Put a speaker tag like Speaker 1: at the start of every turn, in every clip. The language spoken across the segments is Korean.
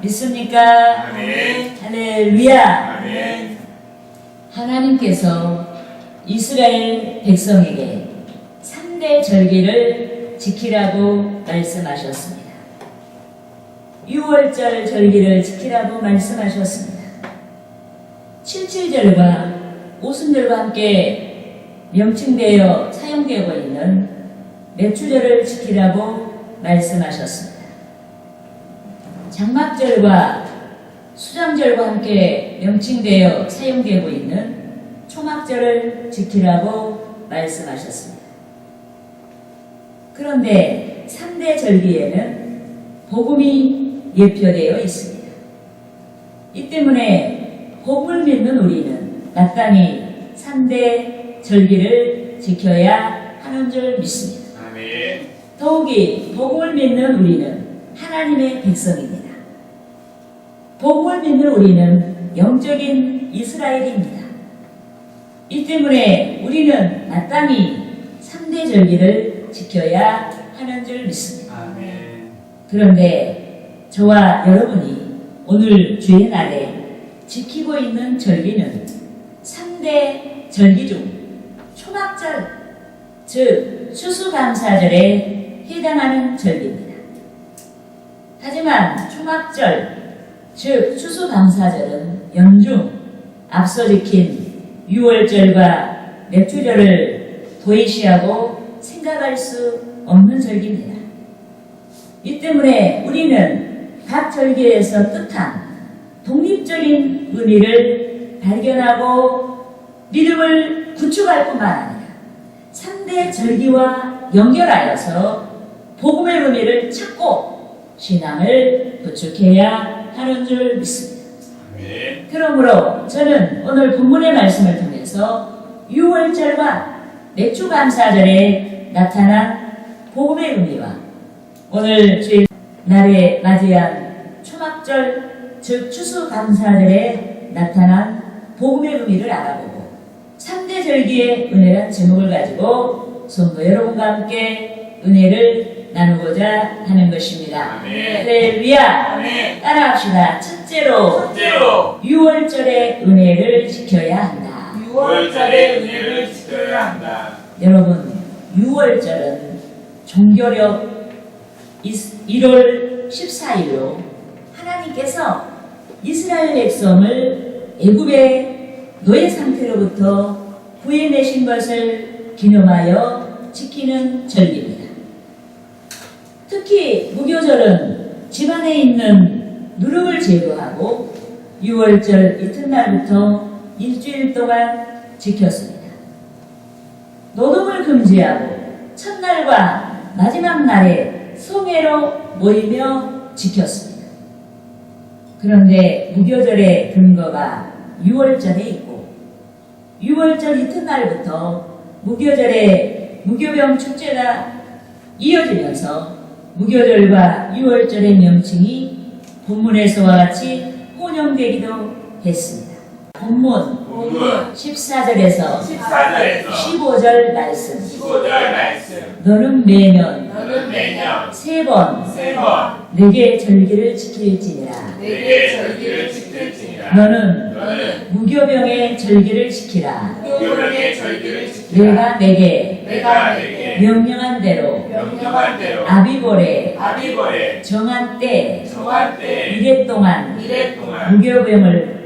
Speaker 1: 믿습니까?
Speaker 2: 아멘.
Speaker 1: 할렐루야.
Speaker 2: 아멘.
Speaker 1: 하나님께서 이스라엘 백성에게 3대 절기를 지키라고 말씀하셨습니다. 6월절 절기를 지키라고 말씀하셨습니다. 77절과 오순절과 함께 명칭되어 사용되고 있는 맥주절을 지키라고 말씀하셨습니다. 장막절과 수장절과 함께 명칭되어 사용되고 있는 초막절을 지키라고 말씀하셨습니다. 그런데 3대 절기에는 복음이 예표되어 있습니다. 이 때문에 복음을 믿는 우리는 마땅히 3대 절기를 지켜야 하는 줄 믿습니다.
Speaker 2: 아멘.
Speaker 1: 더욱이 복음을 믿는 우리는 하나님의 백성입니다. 복음을 믿는 우리는 영적인 이스라엘입니다. 이 때문에 우리는 마땅히 3대 절기를 지켜야 하는 줄 믿습니다.
Speaker 2: 아멘.
Speaker 1: 그런데 저와 여러분이 오늘 주의 날에 지키고 있는 절기는 3대 절기 중 초막절, 즉 추수감사절에 해당하는 절기입니다. 하지만 초막절, 즉 추수감사절은 연중 앞서 지킨 6월절과 맥주절을 도외시하고 생각할 수 없는 절기입니다. 이 때문에 우리는 각 절기에서 뜻한 독립적인 의미를 발견하고 믿음을 구축할 뿐만 아니라 3대 절기와 연결하여서 복음의 의미를 찾고 신앙을 구축해야 하는 줄 믿습니다.
Speaker 2: 아멘.
Speaker 1: 그러므로 저는 오늘 본문의 말씀을 통해서 6월절과 맥주감사절에 나타난 복음의 의미와 오늘 주일 날에 맞이한 초막절, 즉 추수감사절에 나타난 복음의 의미를 알아보고 3대 절기의 은혜란 제목을 가지고 성도 여러분과 함께 은혜를 나누고자 하는 것입니다.
Speaker 2: 아멘.
Speaker 1: 할렐루야.
Speaker 2: 아멘.
Speaker 1: 따라합시다. 첫째로 6월절의 은혜를 지켜야 한다.
Speaker 2: 6월절의 은혜를 지켜야 한다.
Speaker 1: 여러분, 6월절은 종교력 1월 14일로 하나님께서 이스라엘 백성을 애굽의 노예 상태로부터 구해내신 것을 기념하여 지키는 절기입니다. 특히 무교절은 집안에 있는 누룩을 제거하고 6월절 이튿날부터 일주일 동안 지켰습니다. 노동을 금지하고 첫날과 마지막 날에 성회로 모이며 지켰습니다. 그런데 무교절의 근거가 6월절에 있고 6월절 이튿날부터 무교절의 무교병 축제가 이어지면서 무교절과 6월절의 명칭이 본문에서와 같이 혼용되기도 했습니다. 본문 14절에서 15절 말씀.
Speaker 2: 15절 말씀.
Speaker 1: 너는 매년
Speaker 2: 세
Speaker 1: 3번 내게 절기를 지킬지니라.
Speaker 2: 내게 절기를 지킬지니라.
Speaker 1: 너는 무교병의 절기를 지키라.
Speaker 2: 무교병의 절기를 지키라.
Speaker 1: 내가 내게 명령한 대로
Speaker 2: 명령한 대로
Speaker 1: 아비볼에 정한 때 이래 동안 무교병을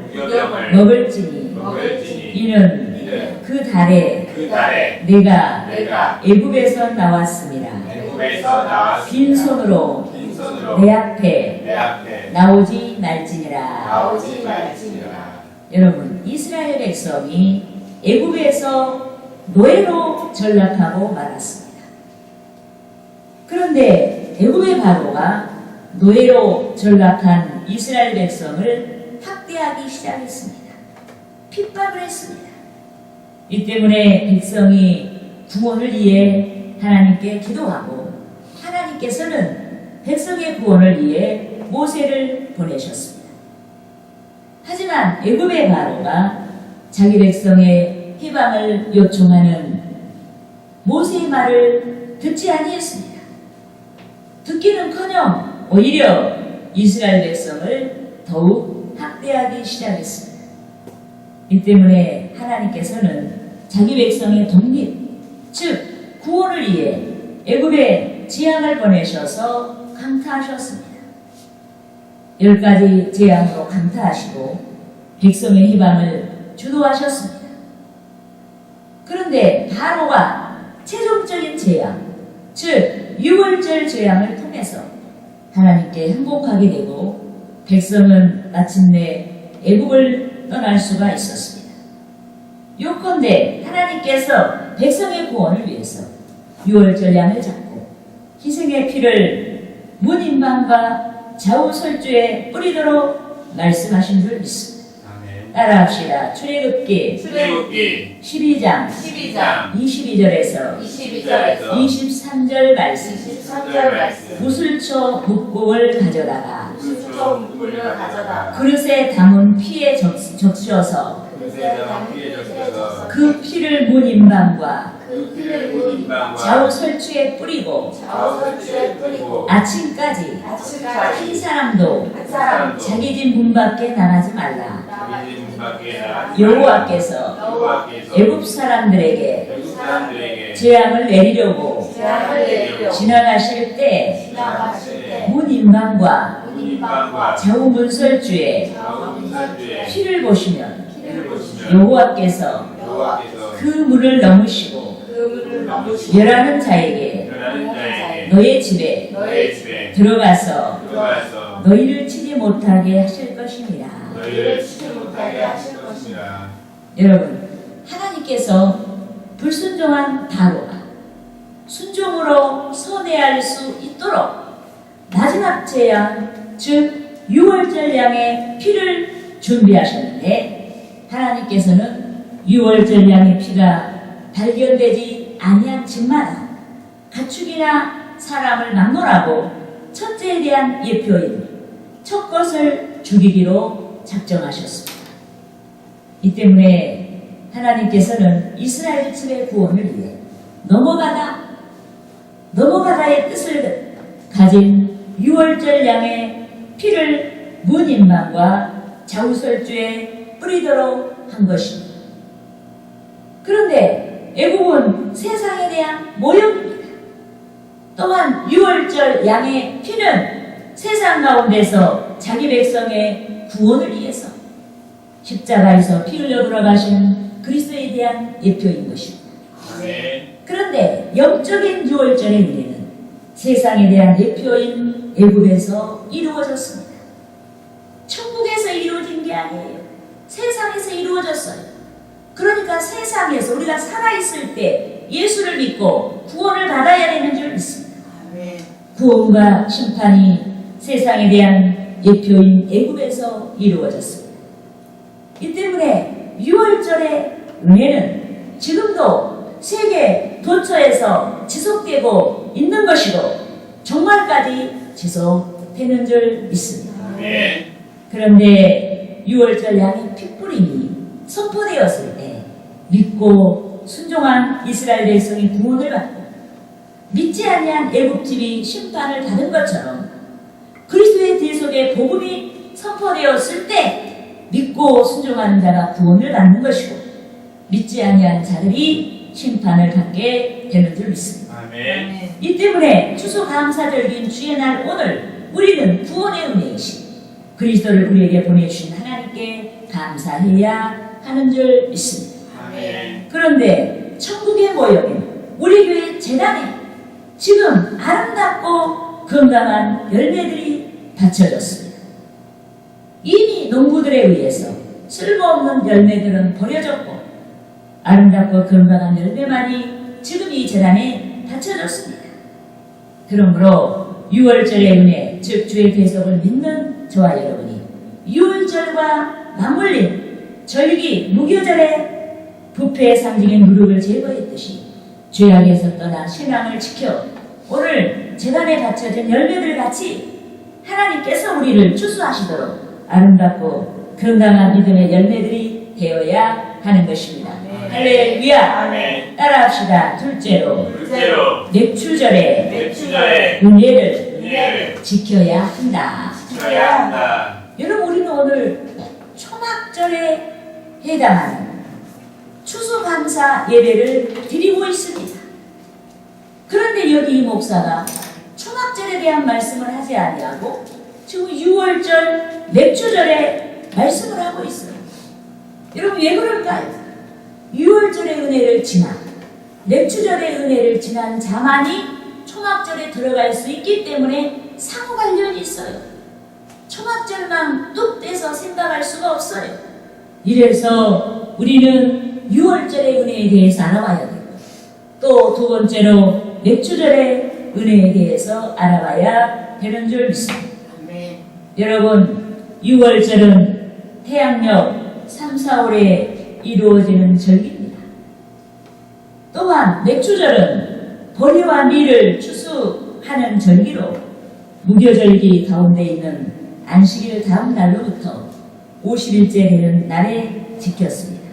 Speaker 1: 먹을지니 이는 그 달에 내가 애굽에서 나왔습니다. 빈손으로 내 앞에 나오지 말지니라. 여러분, 이스라엘 백성이 애굽에서 노예로 전락하고 말았습니다. 그런데 애굽의 바로가 노예로 전락한 이스라엘 백성을 학대하기 시작했습니다. 핍박을 했습니다. 이 때문에 백성이 구원을 위해 하나님께 기도하고 하나님께서는 백성의 구원을 위해 모세를 보내셨습니다. 하지만 애굽의 바로가 자기 백성의 해방을 요청하는 모세의 말을 듣지 아니했습니다. 듣기는커녕 오히려 이스라엘 백성을 더욱 학대하기 시작했습니다. 이 때문에 하나님께서는 자기 백성의 독립, 즉 구원을 위해 애굽에 재앙을 보내셔서 강타하셨습니다. 10가지 재앙으로 강타하시고 백성의 희망을 주도하셨습니다. 그런데 바로가 최종적인 재앙, 즉 유월절 재앙을 통해서 하나님께 항복하게 되고 백성은 마침내 애굽을 떠날 수가 있었습니다. 요컨대 하나님께서 백성의 구원을 위해서 유월절 양을 잡고 희생의 피를 문인방과 좌우설주에 뿌리도록 말씀하신 줄 믿습니다. 따라합시다. 출애굽기 12장 22절에서 23절 말씀. 구슬초 묵국을 가져다가 그릇에 담은 피에 적셔서 그 피를 문인방과 좌우설주에 뿌리고 아침까지 한 사람도 자기 집 문 밖에 나가지 말라. 여호와께서 애굽 사람들에게 재앙을 내리려고 지나가실 때 문인방과 좌우문설주에 피를 보시면 여호와께서 그 문을 넘으시고 멸하는 자에게 너의 집에 들어가서 너희를 치지 못하게 하실 것입니다. 여러분, 하나님께서 불순종한 바로가 순종으로 선회할 수 있도록 마지막 재앙, 즉 유월절 양의 피를 준비하셨는데 하나님께서는 유월절 양의 피가 발견되지 아니한 집마다 가축이나 사람을 막론하고 첫째에 대한 예표인 첫 것을 죽이기로 작정하셨습니다. 이 때문에 하나님께서는 이스라엘 집의 구원을 위해 넘어가다의 뜻을 가진 유월절 양의 피를 문인방과 좌우설주에 뿌리도록 한 것입니다. 그런데 애국은 세상에 대한 모욕입니다. 또한 유월절 양의 피는 세상 가운데서 자기 백성의 구원을 위해서 십자가에서 피 흘려 돌아가신 그리스도에 대한 예표인 것입니다. 그런데 영적인 유월절의 은혜는 세상에 대한 예표인 애굽에서 이루어졌습니다. 천국에서 이루어진 게 아니에요. 세상에서 이루어졌어요. 그러니까 세상에서 우리가 살아있을 때 예수를 믿고 구원을 받아야 되는 줄 믿습니다. 구원과 심판이 세상에 대한 예표인 애굽에서 이루어졌습니다. 이 때문에 유월절의 은혜는 지금도 세계 도처에서 지속되고 있는 것이고 정말까지 지속되는 줄 믿습니다. 그런데 유월절 양의 핏뿌림이 선포되었을 때 믿고 순종한 이스라엘 백성이 구원을 받고 믿지 아니한 애굽집이 심판을 받은 것처럼 그리스도의 대속의 복음이 선포되었을 때 믿고 순종하는 자가 구원을 받는 것이고 믿지 아니한 자들이 심판을 받게 되는 줄 믿습니다. 이 때문에 추수감사절기인 주의 날 오늘 우리는 구원의 은혜이신 그리스도를 우리에게 보내주신 하나님께 감사해야 하는 줄 믿습니다. 그런데 천국의 모형인 우리 교회 재단에 지금 아름답고 건강한 열매들이 받쳐졌습니다. 이미 농부들에 의해서 쓸모없는 열매들은 버려졌고 아름답고 건강한 열매만이 지금 이 재단에 받쳐졌습니다. 그러므로 유월절의 은혜, 즉 주의 대속을 믿는 저와 여러분이 유월절과 맞물린 절기 무교절의 부패의 상징인 누룩을 제거했듯이 죄악에서 떠나 신앙을 지켜 오늘 재단에 바쳐진 열매들 같이 하나님께서 우리를 추수하시도록 아름답고 건강한 믿음의 열매들이 되어야 하는 것입니다. 할렐루야. 따라합시다. 둘째로 맥주절의 은혜를 지켜야 한다.
Speaker 2: 지켜야 한다.
Speaker 1: 여러분, 우리는 오늘 초막절에 해당하는 추수감사 예배를 드리고 있습니다. 그런데 여기 이 목사가 초막절에 대한 말씀을 하지 아니하고 지금 6월절 맥주절에 말씀을 하고 있어요. 여러분, 왜 그럴까요? 6월절의 은혜를 지난, 맥주절의 은혜를 지난 자만이 초막절에 들어갈 수 있기 때문에 상호 관련이 있어요. 초막절만 뚝 떼서 생각할 수가 없어요. 이래서 우리는 6월절의 은혜에 대해서 알아봐야 되고, 또 두 번째로 맥주절의 은혜에 대해서 알아봐야 되는 줄 믿습니다. 여러분, 6월절은 태양력 3, 4월에 이루어지는 절기입니다. 또한 맥주절은 보리와 밀을 추수하는 절기로 무교절기 가운데 있는 안식일 다음 날로부터 50일째 되는 날에 지켰습니다.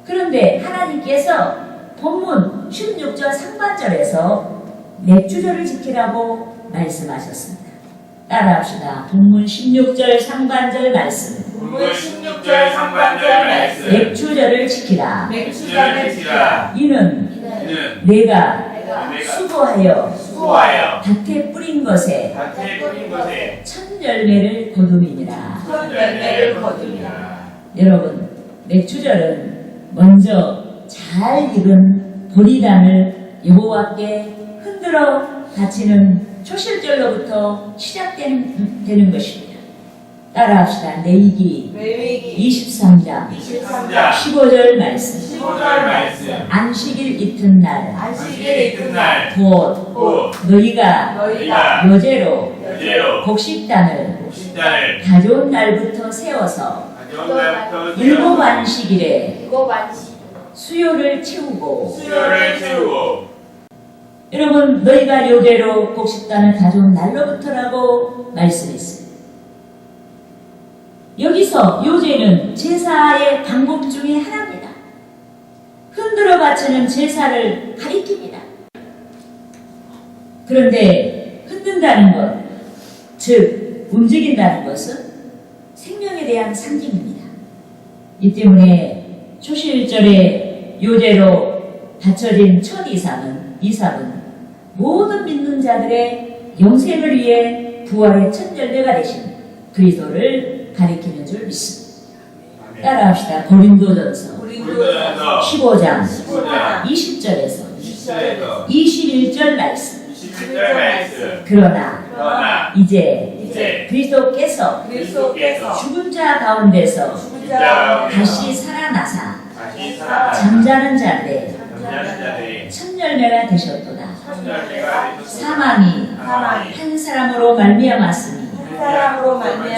Speaker 1: 그런데 하나님께서 본문 16절 상반절에서 맥주절을 지키라고 말씀하셨습니다. 따라합시다. 본문 16절 상반절 말씀.
Speaker 2: 본문 16절 상반절 말씀.
Speaker 1: 맥주절을 지키라.
Speaker 2: 맥주절을 지키라.
Speaker 1: 이는
Speaker 2: 이는
Speaker 1: 내가 수고하여 밭에 뿌린 것에
Speaker 2: 밭에 뿌린 것에
Speaker 1: 첫 열매를 거둠이니라.
Speaker 2: 첫 열매를 거두리라.
Speaker 1: 여러분, 맥주절은 먼저 잘 익은 보리단을 여호와께 흔들어 바치는 초실절로부터 시작되는 것입니다. 따라합시다. 레위기 23장 15절 말씀.
Speaker 2: 15절 말씀.
Speaker 1: 안식일 이튿날
Speaker 2: 안식일 이튿날
Speaker 1: 곧 너희가 요제로 곡식단을
Speaker 2: 곡식단을
Speaker 1: 가져온 날부터 세워서
Speaker 2: 가져온 날부터
Speaker 1: 일곱 안식일에
Speaker 3: 이거 맞지?
Speaker 1: 수요를 채우고,
Speaker 2: 수요를 채우고
Speaker 1: 여러분, 너희가 요제로 곡식단을 가져온 날로부터라고 말씀했어요. 여기서 요제는 제사의 방법 중에 하나입니다. 흔들어 바치는 제사를 가리킵니다. 그런데 흔든다는 것, 즉 움직인다는 것은 생명에 대한 상징입니다. 이 때문에 초실절에 요제로 바쳐진 첫 이삭은 모든 믿는 자들의 영생을 위해 부활의 첫 열매가 되신 그리스도를 가리키는 줄 믿습니다. 따라합시다. 고린도전서 15장 20절에서 21절 말씀. 그러나 이제 그리스도께서 죽은 자 가운데서 다시 살아나사 잠자는 자들의 첫 열매가 되셨도다. 사망이 한 사람으로 말미암았으니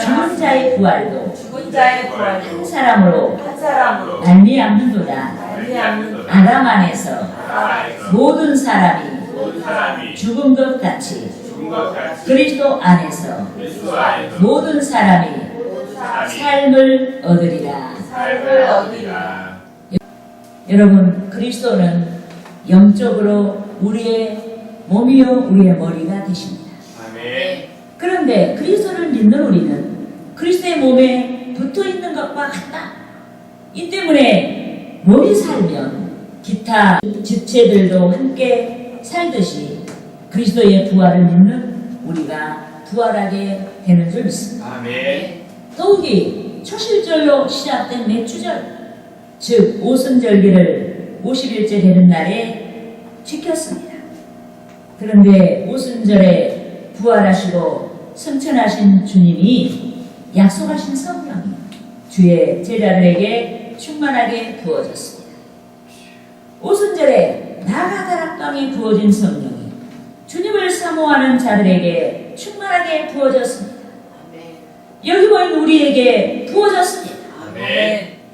Speaker 1: 죽은 자의 부활도 한 사람으로 말미암는도다. 아담 안에서 모든 사람이 죽은 것 같이 그리스도 안에서 모든 사람이 삶을 얻으리라. 여러분, 그리스도는 영적으로 우리의 몸이요 우리의 머리가 되십니다. 그런데 그리스도를 믿는 우리는 그리스도의 몸에 붙어있는 것과 같다. 이 때문에 몸이 살면 기타 지체들도 함께 살듯이 그리스도의 부활을 믿는 우리가 부활하게 되는 줄 믿습니다. 더욱이 초실절로 시작된 맥주절, 즉 오순절기를 50일째 되는 날에 지켰습니다. 그런데 오순절에 부활하시고 승천하신 주님이 약속하신 성령이 주의 제자들에게 충만하게 부어졌습니다. 오순절에 나가다락방에 부어진 성령이 주님을 사모하는 자들에게 충만하게 부어졌습니다. 여기 보이는 우리에게 부어졌습니다.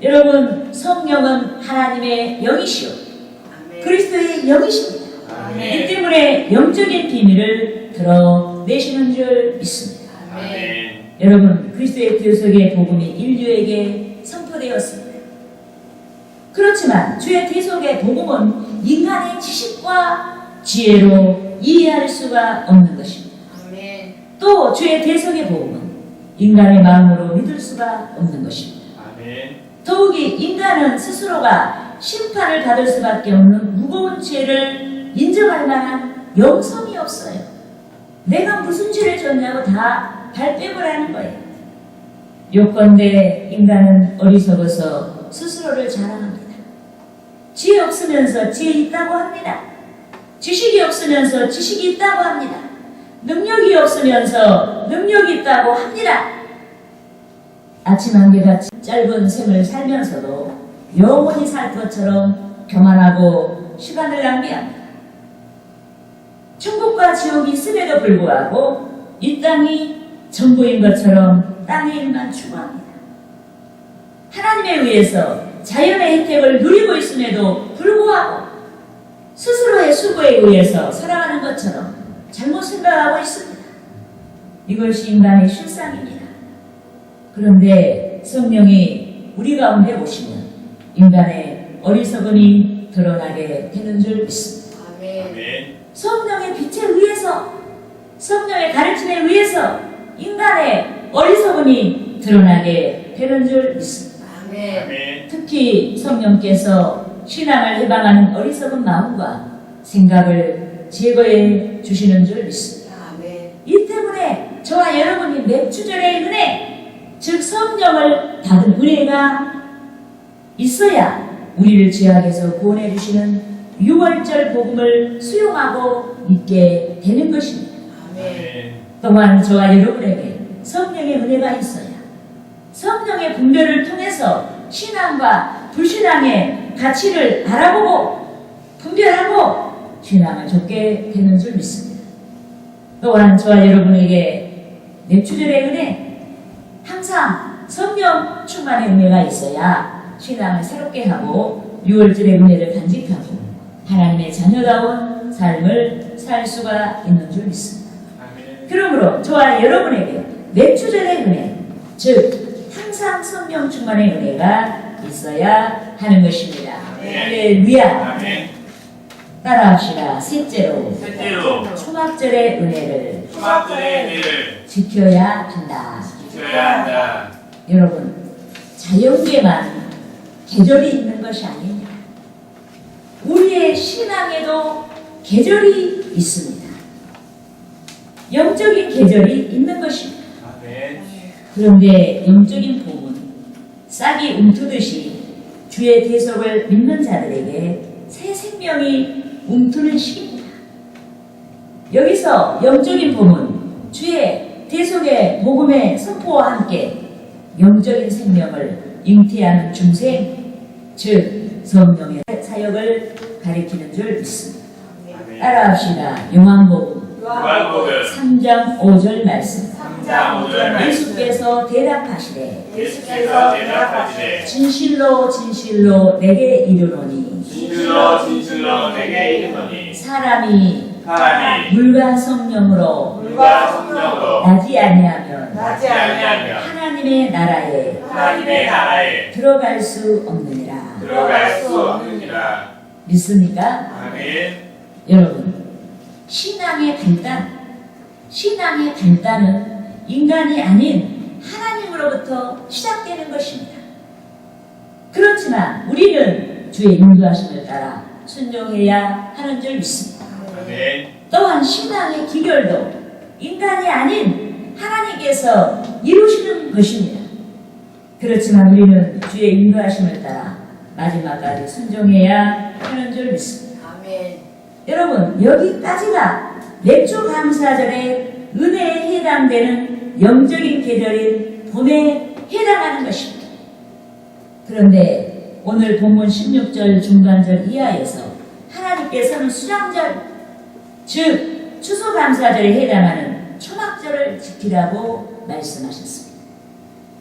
Speaker 1: 여러분, 성령은 하나님의 영이시오 그리스도의 영이십니다. 이 때문에 영적인 비밀을 드러내시는 줄 믿습니다. 여러분, 그리스도의 대속의 복음이 인류에게 선포되었습니다. 그렇지만 주의 대속의 복음은 인간의 지식과 지혜로 이해할 수가 없는 것입니다. 또 주의 대속의 복음은 인간의 마음으로 믿을 수가 없는 것입니다.
Speaker 2: 아멘.
Speaker 1: 더욱이 인간은 스스로가 심판을 받을 수밖에 없는 무거운 죄를 인정할 만한 영성이 없어요. 내가 무슨 죄를 졌냐고 다 발뺌을 하는 거예요. 요컨대 인간은 어리석어서 스스로를 자랑합니다. 지혜 없으면서 지혜 있다고 합니다. 지식이 없으면서 지식이 있다고 합니다. 능력이 없으면서 능력이 있다고 합니다. 아침 안개같이 짧은 생을 살면서도 영원히 살 것처럼 교만하고 시간을 낭비합니다. 천국과 지옥이 있음에도 불구하고 이 땅이 전부인 것처럼 땅의 일만 추구합니다. 하나님에 의해서 자연의 혜택을 누리고 있음에도 불구하고 스스로의 수고에 의해서 살아가는 것처럼 잘못 생각하고 있습니다. 이것이 인간의 실상입니다. 그런데 성령이 우리 가운데 오시면 인간의 어리석음이 드러나게 되는 줄 믿습니다.
Speaker 2: 아멘.
Speaker 1: 성령의 빛에 의해서, 성령의 가르침에 의해서 인간의 어리석음이 드러나게 되는 줄 믿습니다.
Speaker 2: 아멘.
Speaker 1: 특히 성령께서 신앙을 해방하는 어리석은 마음과 생각을 제거해 주시는 줄 믿습니다. 이 때문에 저와 여러분이 맥주절의 은혜, 즉 성령을 받은 은혜가 있어야 우리를 죄악에서 구원해 주시는 유월절 복음을 수용하고 믿게 되는 것입니다.
Speaker 2: 아멘.
Speaker 1: 또한 저와 여러분에게 성령의 은혜가 있어야 성령의 분별을 통해서 신앙과 불신앙의 가치를 알아보고 분별하고 신앙을 좇게 되는 줄 믿습니다. 또한 저와 여러분에게 냅주절의 은혜, 항상 성령 충만의 은혜가 있어야 신앙을 새롭게 하고 유월절의 은혜를 간직하고 하나님의 자녀다운 삶을 살 수가 있는 줄 믿습니다.
Speaker 2: 아멘.
Speaker 1: 그러므로 저와 여러분에게 냅주절의 은혜, 즉 항상 성령 충만의 은혜가 있어야 하는 것입니다. 할렐루야.
Speaker 2: 아멘.
Speaker 1: 따라합시다. 셋째로
Speaker 2: 셋째로
Speaker 1: 초막절의 은혜를
Speaker 2: 초막절의 은혜를
Speaker 1: 지켜야 한다.
Speaker 2: 지켜야 한다.
Speaker 1: 여러분, 자연계만 계절이 있는 것이 아닙니다. 우리의 신앙에도 계절이 있습니다. 영적인 계절이 있는 것입니다.
Speaker 2: 아멘.
Speaker 1: 그런데 영적인 복은 싹이 움트듯이 주의 대속을 믿는 자들에게 새 생명이 움트는 시기입니다. 여기서 영적인 복은 주의 대속의 복음의 선포와 함께 영적인 생명을 잉태하는 중생, 즉 성령의 사역을 가리키는 줄 믿습니다. 따라합시다. 요한복음
Speaker 2: 요한복음
Speaker 1: 3장 5절 말씀.
Speaker 2: 3장 5절 말씀.
Speaker 1: 예수께서 대답하시되
Speaker 2: 예수께서 대답하시되
Speaker 1: 진실로 진실로 내게 이르노니
Speaker 2: 진실로 진실로 내게 이르노니
Speaker 1: 사람이
Speaker 2: 사람이
Speaker 1: 물과 성령으로
Speaker 2: 물과 성령으로
Speaker 1: 나지 아니하면
Speaker 2: 나지 아니하면
Speaker 1: 하나님의 나라에
Speaker 2: 하나님의 나라에
Speaker 1: 들어갈 수 없느니라.
Speaker 2: 들어갈 수 없느니라.
Speaker 1: 믿습니까?
Speaker 2: 아멘.
Speaker 1: 여러분, 신앙의 간단은 인간이 아닌 하나님으로부터 시작되는 것입니다. 그렇지만 우리는 주의 인도하심을 따라 순종해야 하는 줄 믿습니다.
Speaker 2: 아멘.
Speaker 1: 또한 신앙의 기결도 인간이 아닌 하나님께서 이루시는 것입니다. 그렇지만 우리는 주의 인도하심을 따라 마지막까지 순종해야 하는 줄 믿습니다.
Speaker 3: 아멘.
Speaker 1: 여러분, 여기까지가 맥주 감사절의 은혜에 해당되는 영적인 계절인 봄에 해당하는 것입니다. 그런데 오늘 본문 16절 중간절 이하에서 하나님께서는 수장절, 즉 추수감사절에 해당하는 초막절을 지키라고 말씀하셨습니다.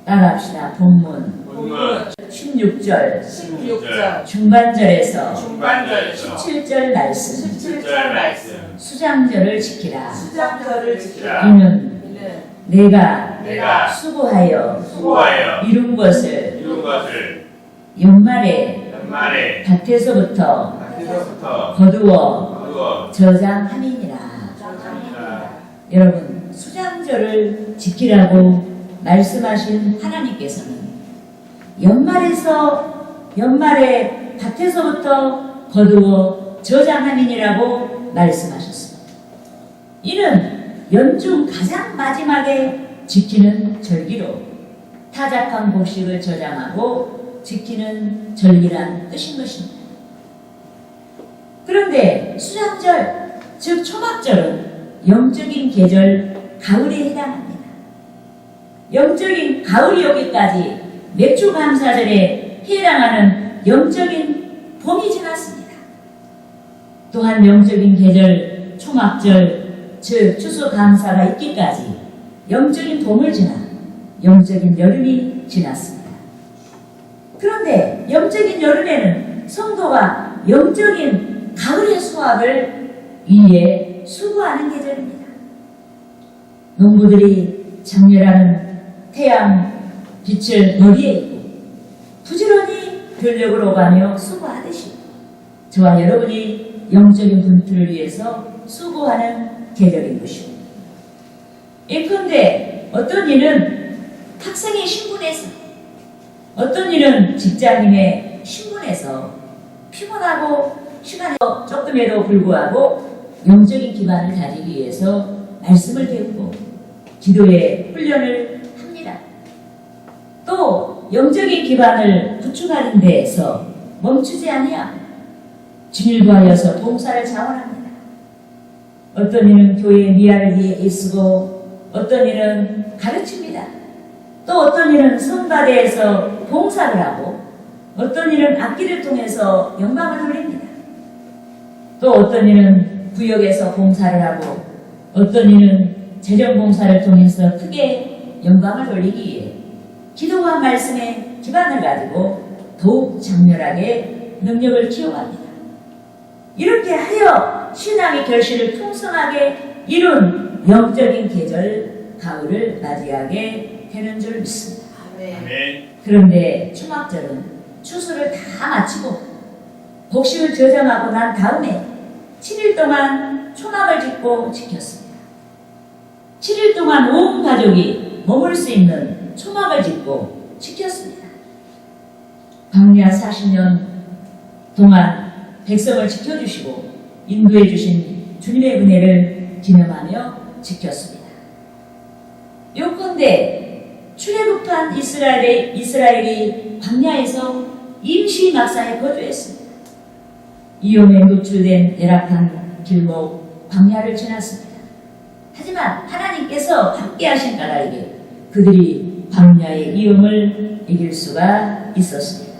Speaker 1: 따라합시다. 본문
Speaker 2: 본문
Speaker 1: 16절
Speaker 3: 16절
Speaker 1: 중간절에서
Speaker 2: 중간절에서
Speaker 1: 17절 말씀
Speaker 2: 17절 말씀.
Speaker 1: 수장절을 지키라.
Speaker 3: 수장절을 지키라.
Speaker 1: 이는
Speaker 3: 이는
Speaker 2: 내가
Speaker 1: 수고하여
Speaker 2: 수고하여
Speaker 1: 이룬 것을
Speaker 2: 이룬 것을
Speaker 1: 연말에
Speaker 2: 연말에
Speaker 1: 밭에서부터
Speaker 2: 밭에서부터
Speaker 1: 거두어
Speaker 2: 거두어
Speaker 1: 저장함이니라.
Speaker 2: 합니다.
Speaker 1: 여러분, 수장절을 지키라고 말씀하신 하나님께서는 연말에 밭에서부터 거두어 저장함이니라고 말씀하셨습니다. 이는 연중 가장 마지막에 지키는 절기로 타작한 곡식을 저장하고 지키는 절기란 뜻인 것입니다. 그런데 수장절, 즉 초막절은 영적인 계절 가을에 해당합니다. 영적인 가을이 오기까지 맥주감사절에 해당하는 영적인 봄이 지났습니다. 또한 영적인 계절 초막절, 즉 추수감사가 있기까지 영적인 봄을 지나 영적인 여름이 지났습니다. 그런데 영적인 여름에는 성도가 영적인 가을의 수확을 위해 수고하는 계절입니다. 농부들이 장렬하는 태양 빛을 머리에 입고 부지런히 들녘을 오가며 수고하듯이 저와 여러분이 영적인 분투를 위해서 수고하는 계절인 것입니다. 예컨대 어떤 이는 학생의 신분에서, 어떤 이는 직장인의 신분에서 피곤하고 시간이 조금에도 불구하고 영적인 기반을 다지기 위해서 말씀을 배우고 기도의 훈련을 합니다. 또 영적인 기반을 구축하는 데에서 멈추지 아니하고 진일보하여서 봉사를 자원합니다. 어떤 이는 교회의 미아를 위해 애쓰고 어떤 이는 가르칩니다. 또 어떤 이는 성가대에서 봉사를 하고 어떤 이는 악기를 통해서 영광을 돌립니다. 또 어떤 이는 구역에서 봉사를 하고 어떤 이는 재정봉사를 통해서 크게 영광을 돌리기 위해 기도와 말씀의 기반을 가지고 더욱 장렬하게 능력을 키워갑니다. 이렇게 하여 신앙의 결실을 풍성하게 이룬 영적인 계절 가을을 맞이하게 되는 줄 믿습니다.
Speaker 2: 아멘.
Speaker 1: 그런데 초막절은 추수를 다 마치고 곡식을 저장하고 난 다음에 7일 동안 초막을 짓고 지켰습니다. 7일 동안 온 가족이 머물 수 있는 초막을 짓고 지켰습니다. 광야 40년 동안 백성을 지켜주시고 인도해 주신 주님의 은혜를 기념하며 지켰습니다. 요컨대 출애굽한 이스라엘이 광야에서 임시 막사에 거주했습니다. 위험에 노출된 열악한 길목 광야를 지났습니다. 하지만 하나님께서 함께하신 까닭에 그들이 광야의 위험을 이길 수가 있었습니다.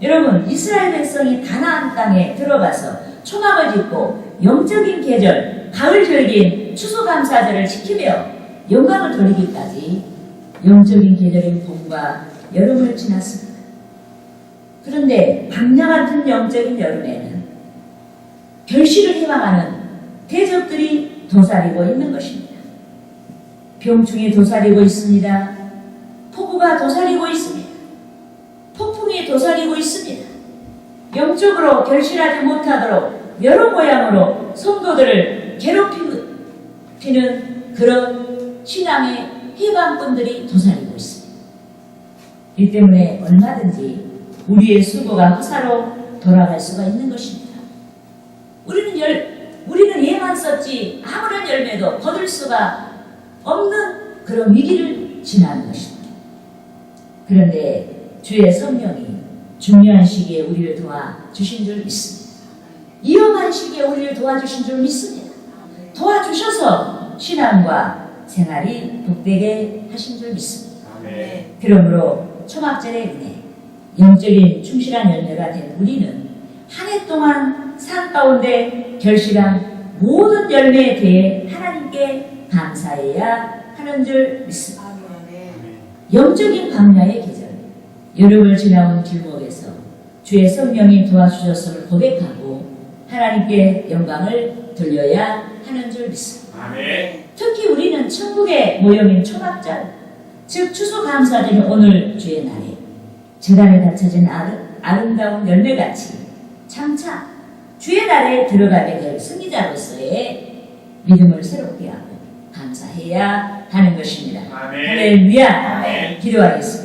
Speaker 1: 여러분, 이스라엘 백성이 가나안 땅에 들어가서 초막을 짓고 영적인 계절, 가을 절기인 추수감사절을 지키며 영광을 돌리기까지 영적인 계절인 봄과 여름을 지났습니다. 그런데 광야 같은 영적인 여름에는 결실을 희망하는 대적들이 도사리고 있는 것입니다. 병충이 도사리고 있습니다. 폭우가 도사리고 있습니다. 폭풍이 도사리고 있습니다. 영적으로 결실하지 못하도록 여러 모양으로 성도들을 괴롭히는 그런 신앙의 해방꾼들이 도사리고 있습니다. 이 때문에 얼마든지 우리의 수고가 헛사로 돌아갈 수가 있는 것입니다. 우리는 예만 썼지 아무런 열매도 거둘 수가 없는 그런 위기를 지나는 것입니다. 그런데 주의 성령이 중요한 시기에 우리를 도와주신 줄 믿습니다. 위험한 시기에 우리를 도와주신 줄 믿습니다. 도와주셔서 신앙과 생활이 복되게 하신 줄 믿습니다.
Speaker 2: 아멘.
Speaker 1: 그러므로 초막절의 은혜, 영적인 충실한 열매가 된 우리는 한 해 동안 삶 가운데 결실한 모든 열매에 대해 하나님께 감사해야 하는 줄 믿습니다. 영적인 광야의 계절, 여름을 지나온 길목에서 주의 성령이 도와주셨음을 고백하고 하나님께 영광을 돌려야 하는 줄 믿습니다.
Speaker 2: 아멘.
Speaker 1: 특히 우리는 천국의 모형인 초막절, 즉 추수감사절인 오늘 주의 날에 재단에 닫혀진 아름다운 열매같이 장차 주의 날에 들어가게 될 승리자로서의 믿음을 새롭게 하고 감사해야 하는 것입니다.
Speaker 2: 아멘.
Speaker 1: 할렐루야.
Speaker 2: 아멘.
Speaker 1: 기도하겠습니다.